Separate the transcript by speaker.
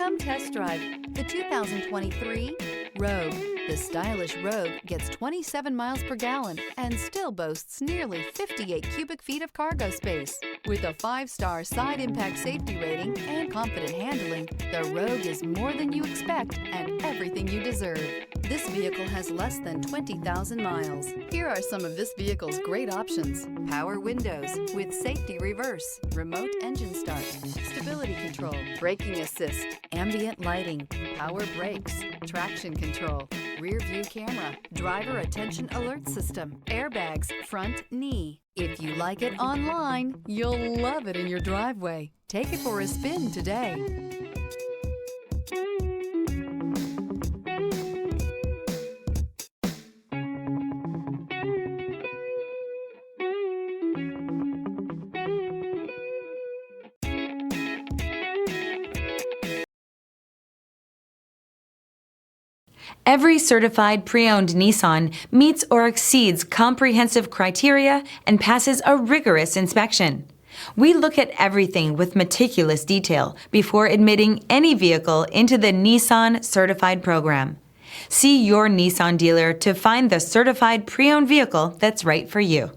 Speaker 1: Come test drive the 2023 Rogue. The stylish Rogue gets 27 miles per gallon and still boasts nearly 58 cubic feet of cargo space. With a 5-star side impact safety rating and confident handling, the Rogue is more than you expect and everything you deserve. This vehicle has less than 20,000 miles. Here are some of this vehicle's great options: power windows with safety reverse, remote engine start, stability control, braking assist, ambient lighting, power brakes, traction control, rear view camera, driver attention alert system, airbags, front knee. If you like it online, you'll love it in your driveway. Take it for a spin today.
Speaker 2: Every certified pre-owned Nissan meets or exceeds comprehensive criteria and passes a rigorous inspection. We look at everything with meticulous detail before admitting any vehicle into the Nissan Certified program. See your Nissan dealer to find the certified pre-owned vehicle that's right for you.